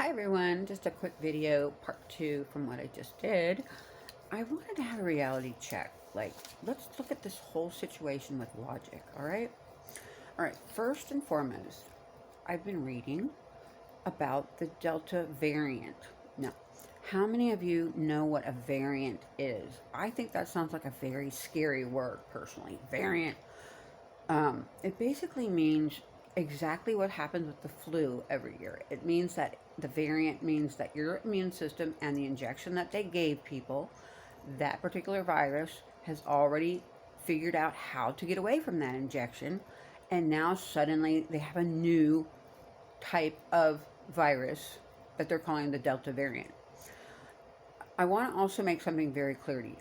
Hi everyone, just a quick video, part 2 from what I just did. I wanted to have a reality check. Let's look at this whole situation with logic, alright? Alright, first and foremost, I've been reading about the Delta variant. Now, how many of you know what a variant is? I think that sounds like a very scary word, personally. Variant. It basically means exactly what happens with the flu every year. It means that the variant means that your immune system and the injection that they gave people, that particular virus, has already figured out how to get away from that injection, and now suddenly they have a new type of virus that they're calling the Delta variant. I want to also make something very clear to you.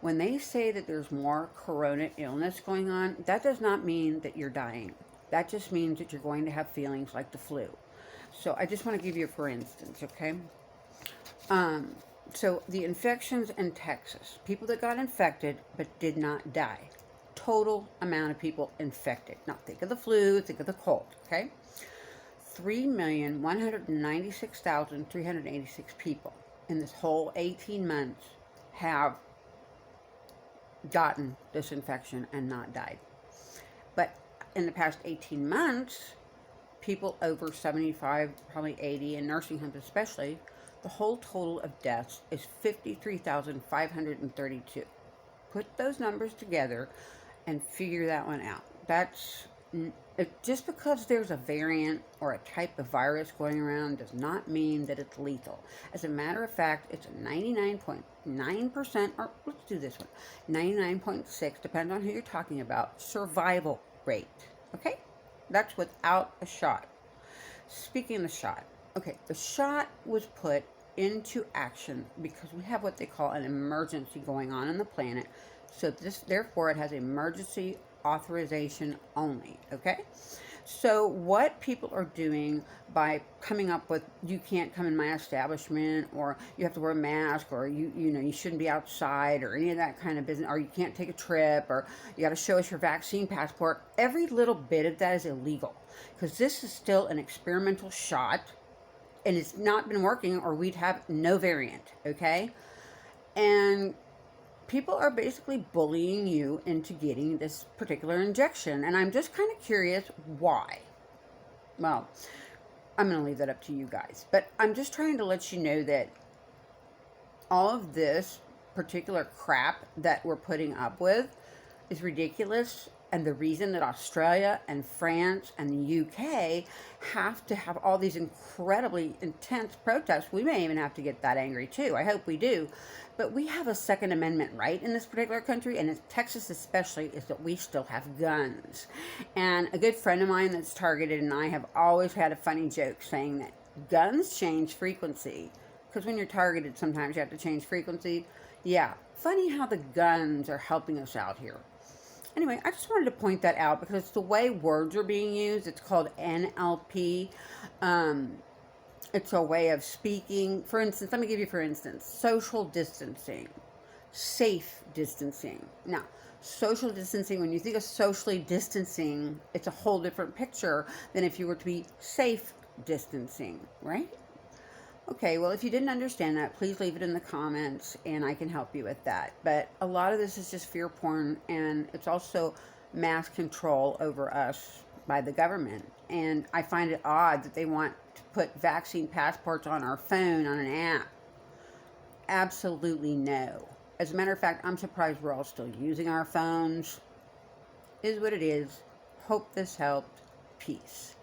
When they say that there's more corona illness going on, that does not mean that you're dying. That just means that you're going to have feelings like the flu. So I just want to give you a for instance, okay? So the infections in Texas, people that got infected but did not die. Total amount of people infected. Now think of the flu, think of the cold, okay? 3,196,386 people in this whole 18 months have gotten this infection and not died. But in the past 18 months, people over 75, probably 80, in nursing homes especially, the whole total of deaths is 53,532. Put those numbers together and figure that one out. Just because there's a variant or a type of virus going around does not mean that it's lethal. As a matter of fact, it's a 99.9%, or let's do this one, 99.6, depends on who you're talking about, survival rate. Okay? That's without a shot. Speaking of the shot, okay, the shot was put into action because we have what they call an emergency going on the planet. So therefore, it has emergency authorization only, okay? So what people are doing by coming up with, you can't come in my establishment, or you have to wear a mask, or you shouldn't be outside, or any of that kind of business, or you can't take a trip, or you got to show us your vaccine passport. Every little bit of that is illegal because this is still an experimental shot and it's not been working, or we'd have no variant, okay? And people are basically bullying you into getting this particular injection. And I'm just kind of curious why. Well, I'm going to leave that up to you guys. But I'm just trying to let you know that all of this particular crap that we're putting up with is ridiculous. And the reason that Australia and France and the UK have to have all these incredibly intense protests, we may even have to get that angry too. I hope we do. But we have a Second Amendment right in this particular country, and in Texas especially, is that we still have guns. And a good friend of mine that's targeted and I have always had a funny joke saying that guns change frequency. Because when you're targeted, sometimes you have to change frequency. Yeah, funny how the guns are helping us out here. Anyway, I just wanted to point that out because it's the way words are being used. It's called NLP. It's a way of speaking. For instance, let me give you, for instance, social distancing, safe distancing. Now, social distancing, when you think of socially distancing, it's a whole different picture than if you were to be safe distancing, right? Okay, well, if you didn't understand that, please leave it in the comments and I can help you with that. But a lot of this is just fear porn, and it's also mass control over us by the government. And I find it odd that they want to put vaccine passports on our phone on an app. Absolutely no. As a matter of fact, I'm surprised we're all still using our phones. Is what it is. Hope this helped. Peace.